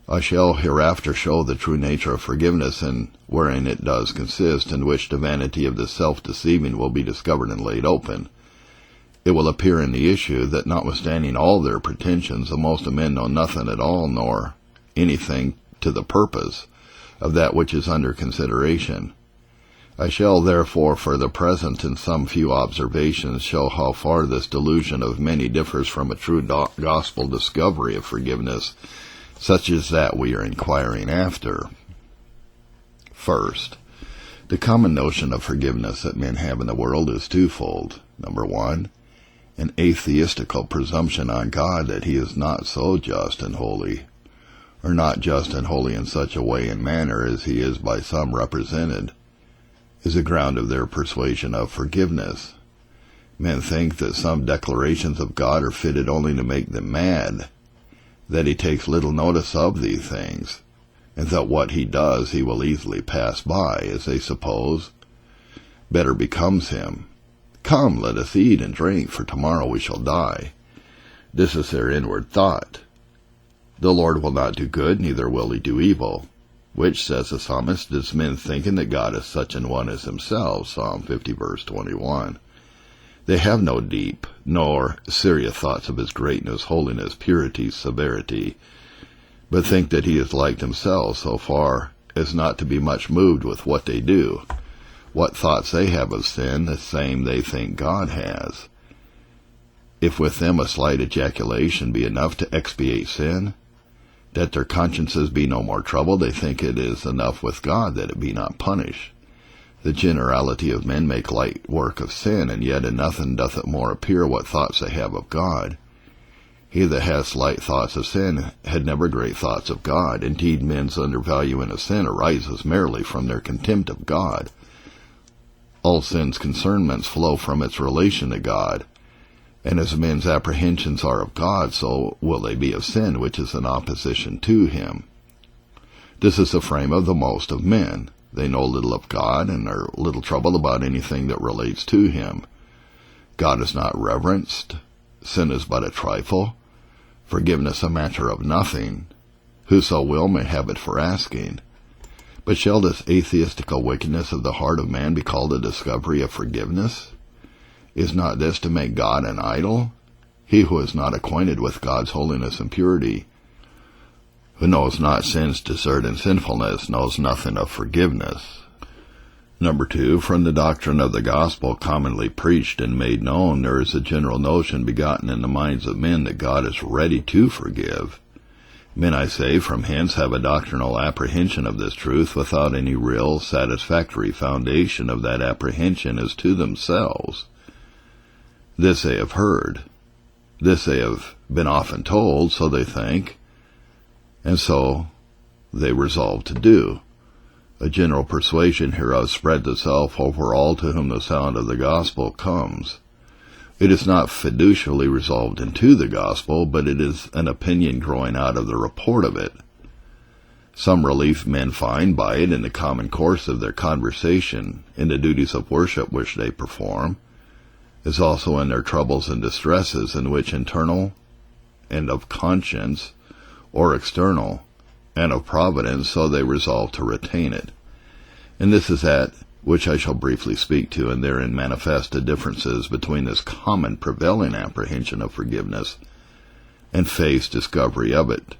I shall hereafter show the true nature of forgiveness, and wherein it does consist, in which the vanity of the self-deceiving will be discovered and laid open. It will appear in the issue that notwithstanding all their pretensions, the most of men know nothing at all, nor anything to the purpose of that which is under consideration. I shall therefore for the present in some few observations show how far this delusion of many differs from a true gospel discovery of forgiveness, such as that we are inquiring after. First, the common notion of forgiveness that men have in the world is twofold. Number one, an atheistical presumption on God that he is not so just and holy, or not just and holy in such a way and manner as he is by some represented, is a ground of their persuasion of forgiveness. Men think that some declarations of God are fitted only to make them mad, that he takes little notice of these things, and that what he does he will easily pass by, as they suppose better becomes him. Come, let us eat and drink, for tomorrow we shall die. This is their inward thought. The Lord will not do good, neither will he do evil, which, says the psalmist, is men thinking that God is such an one as himself, Psalm 50, verse 21. They have no deep, nor serious thoughts of his greatness, holiness, purity, severity, but think that he is like themselves so far as not to be much moved with what they do. What thoughts they have of sin, the same they think God has. If with them a slight ejaculation be enough to expiate sin, that their consciences be no more troubled, they think it is enough with God that it be not punished. The generality of men make light work of sin, and yet in nothing doth it more appear what thoughts they have of God. He that has slight thoughts of sin had never great thoughts of God. Indeed, men's undervaluing of sin arises merely from their contempt of God. All sin's concernments flow from its relation to God, and as men's apprehensions are of God, so will they be of sin, which is in opposition to him. This is the frame of the most of men. They know little of God, and are little troubled about anything that relates to him. God is not reverenced. Sin is but a trifle. Forgiveness a matter of nothing. Whoso will may have it for asking. But shall this atheistical wickedness of the heart of man be called a discovery of forgiveness? Is not this to make God an idol? He who is not acquainted with God's holiness and purity, who knows not sin's desert and sinfulness, knows nothing of forgiveness. Number two, from the doctrine of the gospel commonly preached and made known, there is a general notion begotten in the minds of men that God is ready to forgive. Men, I say, from hence have a doctrinal apprehension of this truth without any real, satisfactory foundation of that apprehension as to themselves. This they have heard. This they have been often told, so they think, and so they resolve to do. A general persuasion hereof spreads itself over all to whom the sound of the gospel comes. It is not fiducially resolved into the gospel, but it is an opinion growing out of the report of it. Some relief men find by it in the common course of their conversation, in the duties of worship which they perform, as also in their troubles and distresses, in which internal and of conscience, or external, and of providence, so they resolve to retain it. And this is that which I shall briefly speak to, and therein manifest the differences between this common prevailing apprehension of forgiveness and faith's discovery of it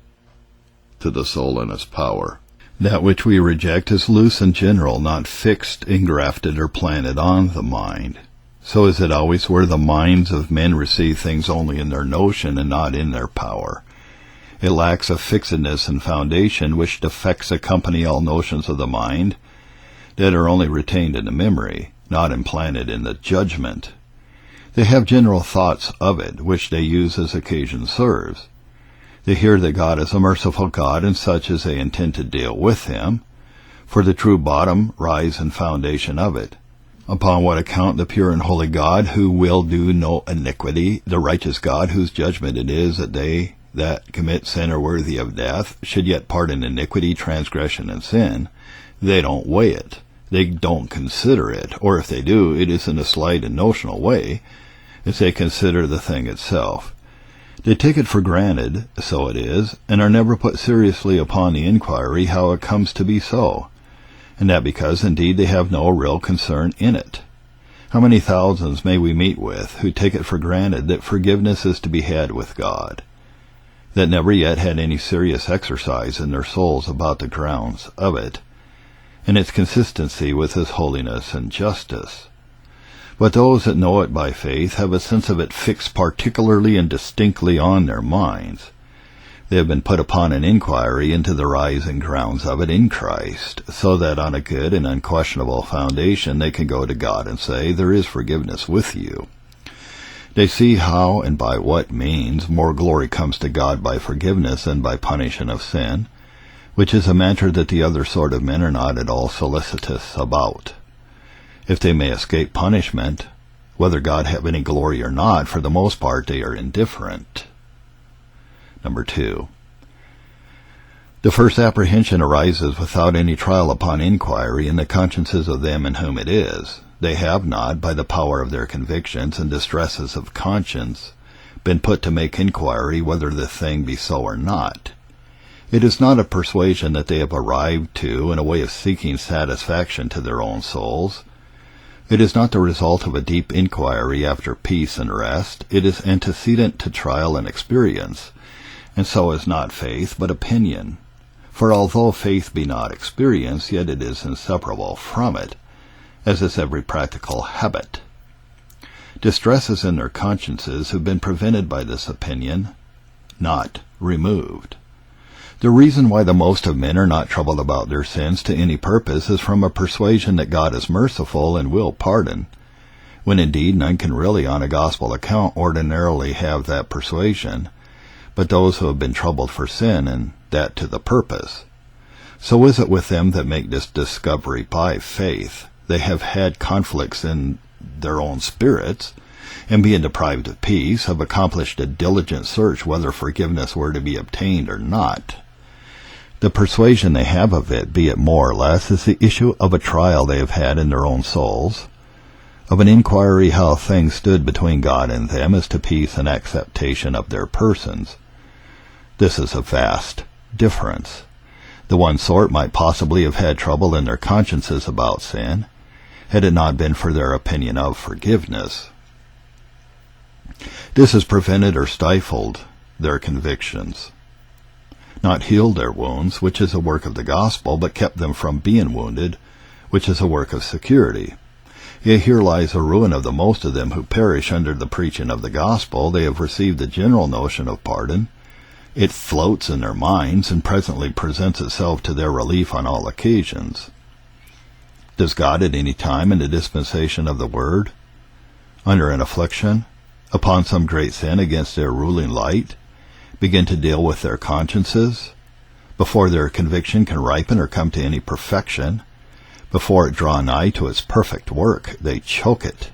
to the soul and its power. That which we reject is loose and general, not fixed, engrafted, or planted on the mind. So is it always where the minds of men receive things only in their notion and not in their power. It lacks a fixedness and foundation which defects accompany all notions of the mind that are only retained in the memory, not implanted in the judgment. They have general thoughts of it, which they use as occasion serves. They hear that God is a merciful God, and such as they intend to deal with him, for the true bottom, rise, and foundation of it. Upon what account the pure and holy God, who will do no iniquity, the righteous God, whose judgment it is that they that commit sin are worthy of death, should yet pardon iniquity, transgression, and sin, they don't weigh it. They don't consider it, or if they do, it is in a slight and notional way, as they consider the thing itself. They take it for granted, so it is, and are never put seriously upon the inquiry how it comes to be so, and that because indeed they have no real concern in it. How many thousands may we meet with who take it for granted that forgiveness is to be had with God, that never yet had any serious exercise in their souls about the grounds of it, and its consistency with his holiness and justice. But those that know it by faith have a sense of it fixed particularly and distinctly on their minds. They have been put upon an inquiry into the rising grounds of it in Christ, so that on a good and unquestionable foundation they can go to God and say, there is forgiveness with you. They see how and by what means more glory comes to God by forgiveness than by punishing of sin, which is a matter that the other sort of men are not at all solicitous about. If they may escape punishment, whether God have any glory or not, for the most part they are indifferent. Number 2. The first apprehension arises without any trial upon inquiry in the consciences of them in whom it is. They have not, by the power of their convictions and distresses of conscience, been put to make inquiry whether the thing be so or not. It is not a persuasion that they have arrived to in a way of seeking satisfaction to their own souls. It is not the result of a deep inquiry after peace and rest. It is antecedent to trial and experience, and so is not faith, but opinion. For although faith be not experience, yet it is inseparable from it, as is every practical habit. Distresses in their consciences have been prevented by this opinion, not removed. The reason why the most of men are not troubled about their sins to any purpose is from a persuasion that God is merciful and will pardon, when indeed none can really on a gospel account ordinarily have that persuasion, but those who have been troubled for sin, and that to the purpose. So is it with them that make this discovery by faith. They have had conflicts in their own spirits, and being deprived of peace, have accomplished a diligent search whether forgiveness were to be obtained or not. The persuasion they have of it, be it more or less, is the issue of a trial they have had in their own souls, of an inquiry how things stood between God and them as to peace and acceptation of their persons. This is a vast difference. The one sort might possibly have had trouble in their consciences about sin, had it not been for their opinion of forgiveness. This has prevented or stifled their convictions, not healed their wounds, which is a work of the gospel, but kept them from being wounded, which is a work of security. Yea, here lies the ruin of the most of them who perish under the preaching of the gospel. They have received the general notion of pardon. It floats in their minds, and presently presents itself to their relief on all occasions. Does God at any time in the dispensation of the word, under an affliction, upon some great sin against their ruling light, begin to deal with their consciences, before their conviction can ripen or come to any perfection? Before it draw nigh to its perfect work, they choke it,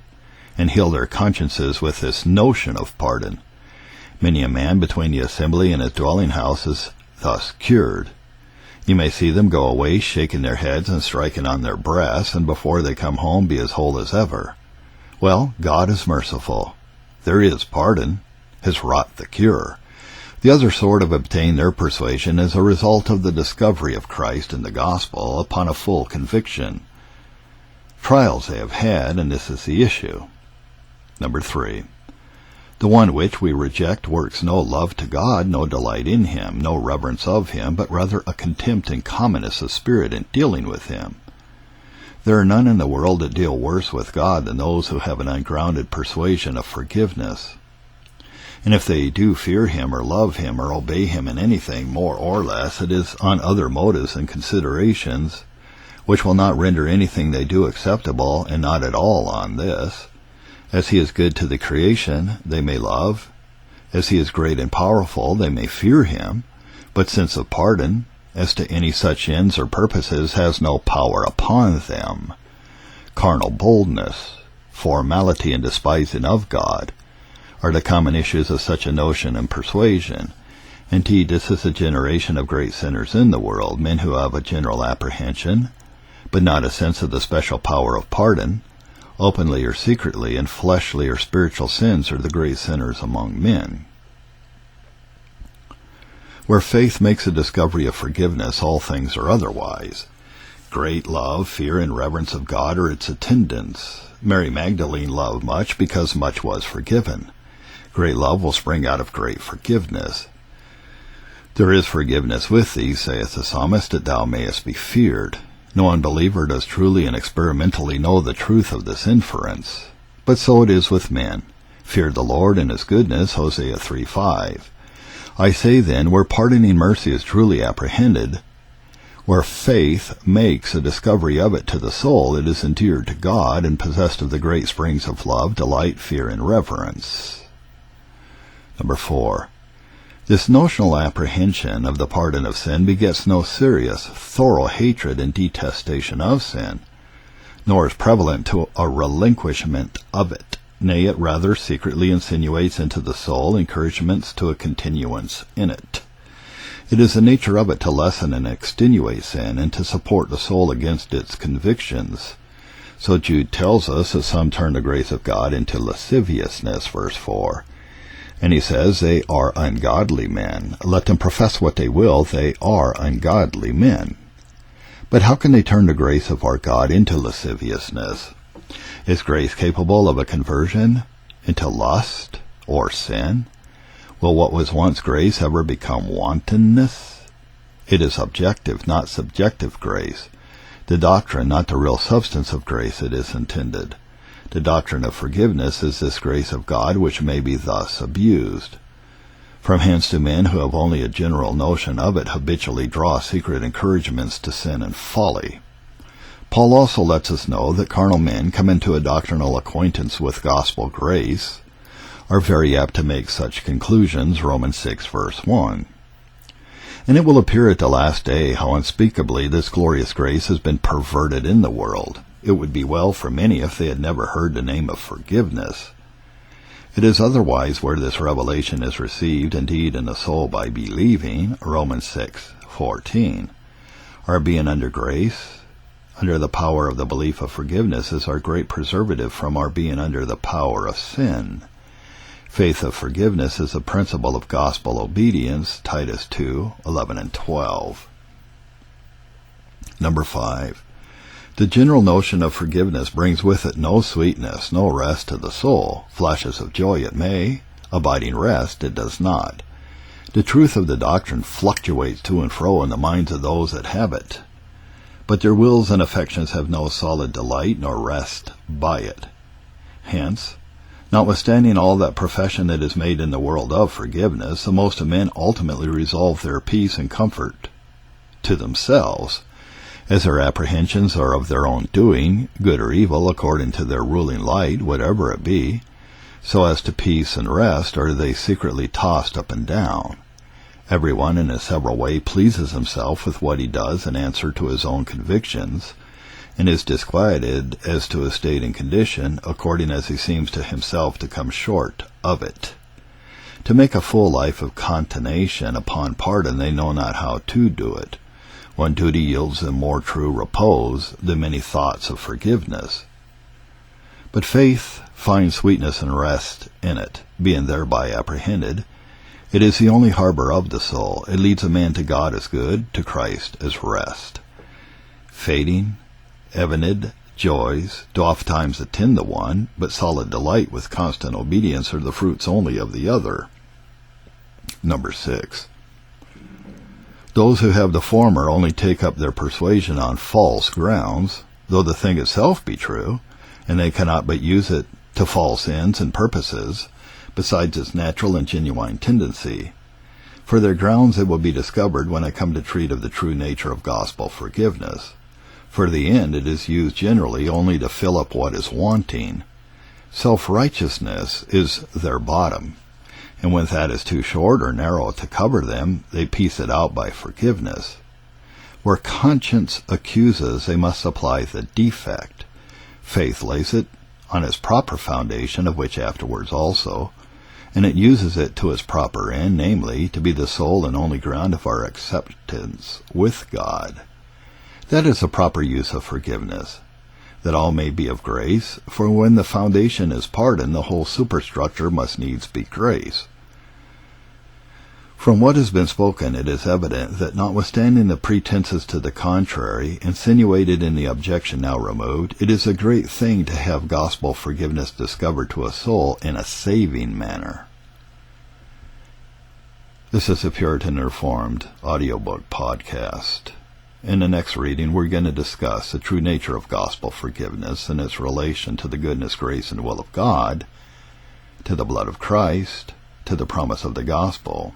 and heal their consciences with this notion of pardon. Many a man between the assembly and his dwelling house is thus cured. You may see them go away shaking their heads and striking on their breasts, and before they come home be as whole as ever. Well, God is merciful. There is pardon, has wrought the cure. The other sort have obtained their persuasion as a result of the discovery of Christ in the gospel upon a full conviction. Trials they have had, and this is the issue. Number 3. The one which we reject works no love to God, no delight in him, no reverence of him, but rather a contempt and commonness of spirit in dealing with him. There are none in the world that deal worse with God than those who have an ungrounded persuasion of forgiveness. And if they do fear him or love him or obey him in anything more or less, it is on other motives and considerations, which will not render anything they do acceptable, and not at all on this. As he is good to the creation, they may love. As he is great and powerful, they may fear him. But sense of pardon, as to any such ends or purposes, has no power upon them. Carnal boldness, formality, and despising of God are the common issues of such a notion and persuasion. Indeed, this is a generation of great sinners in the world, men who have a general apprehension, but not a sense of the special power of pardon. Openly or secretly, in fleshly or spiritual sins, are the great sinners among men. Where faith makes a discovery of forgiveness, all things are otherwise. Great love, fear, and reverence of God are its attendants. Mary Magdalene loved much because much was forgiven. Great love will spring out of great forgiveness. There is forgiveness with thee, saith the psalmist, that thou mayest be feared. No unbeliever does truly and experimentally know the truth of this inference. But so it is with men. Fear the Lord and his goodness, Hosea 3:5. I say then, where pardoning mercy is truly apprehended, where faith makes a discovery of it to the soul, it is endeared to God and possessed of the great springs of love, delight, fear, and reverence. Number 4. This notional apprehension of the pardon of sin begets no serious, thorough hatred and detestation of sin, nor is prevalent to a relinquishment of it. Nay, it rather secretly insinuates into the soul encouragements to a continuance in it. It is the nature of it to lessen and extenuate sin, and to support the soul against its convictions. So Jude tells us that some turn the grace of God into lasciviousness, verse 4. And he says, they are ungodly men. Let them profess what they will, they are ungodly men. But how can they turn the grace of our God into lasciviousness? Is grace capable of a conversion into lust or sin? Will what was once grace ever become wantonness? It is objective, not subjective grace. The doctrine, not the real substance of grace, it is intended. The doctrine of forgiveness is this grace of God which may be thus abused. From hence do men who have only a general notion of it habitually draw secret encouragements to sin and folly. Paul also lets us know that carnal men come into a doctrinal acquaintance with gospel grace are very apt to make such conclusions, Romans 6, verse 1. And it will appear at the last day how unspeakably this glorious grace has been perverted in the world. It would be well for many if they had never heard the name of forgiveness. It is otherwise where this revelation is received, indeed, in the soul by believing, Romans 6:14. Our being under grace, under the power of the belief of forgiveness, is our great preservative from our being under the power of sin. Faith of forgiveness is the principle of gospel obedience, Titus 2:11 and 12. Number 5. The general notion of forgiveness brings with it no sweetness, no rest to the soul. Flashes of joy it may, abiding rest it does not. The truth of the doctrine fluctuates to and fro in the minds of those that have it, but their wills and affections have no solid delight nor rest by it. Hence, notwithstanding all that profession that is made in the world of forgiveness, the most of men ultimately resolve their peace and comfort to themselves, as their apprehensions are of their own doing, good or evil, according to their ruling light, whatever it be, so as to peace and rest are they secretly tossed up and down. Every one in his several way pleases himself with what he does in answer to his own convictions, and is disquieted as to his state and condition, according as he seems to himself to come short of it. To make a full life of contention upon pardon, they know not how to do it. One duty yields them more true repose than many thoughts of forgiveness. But faith finds sweetness and rest in it, being thereby apprehended. It is the only harbor of the soul. It leads a man to God as good, to Christ as rest. Fading, evented joys do oftentimes attend the one, but solid delight with constant obedience are the fruits only of the other. Number 6. Those who have the former only take up their persuasion on false grounds, though the thing itself be true, and they cannot but use it to false ends and purposes, besides its natural and genuine tendency. For their grounds it will be discovered when I come to treat of the true nature of gospel forgiveness. For the end it is used generally only to fill up what is wanting. Self-righteousness is their bottom, and when that is too short or narrow to cover them, they piece it out by forgiveness. Where conscience accuses, they must supply the defect. Faith lays it on its proper foundation, of which afterwards also, and it uses it to its proper end, namely, to be the sole and only ground of our acceptance with God. That is the proper use of forgiveness, that all may be of grace, for when the foundation is pardon, the whole superstructure must needs be grace. From what has been spoken, it is evident that notwithstanding the pretenses to the contrary, insinuated in the objection now removed, it is a great thing to have gospel forgiveness discovered to a soul in a saving manner. This is a Puritan Reformed audiobook podcast. In the next reading, we're going to discuss the true nature of gospel forgiveness and its relation to the goodness, grace, and will of God, to the blood of Christ, to the promise of the gospel.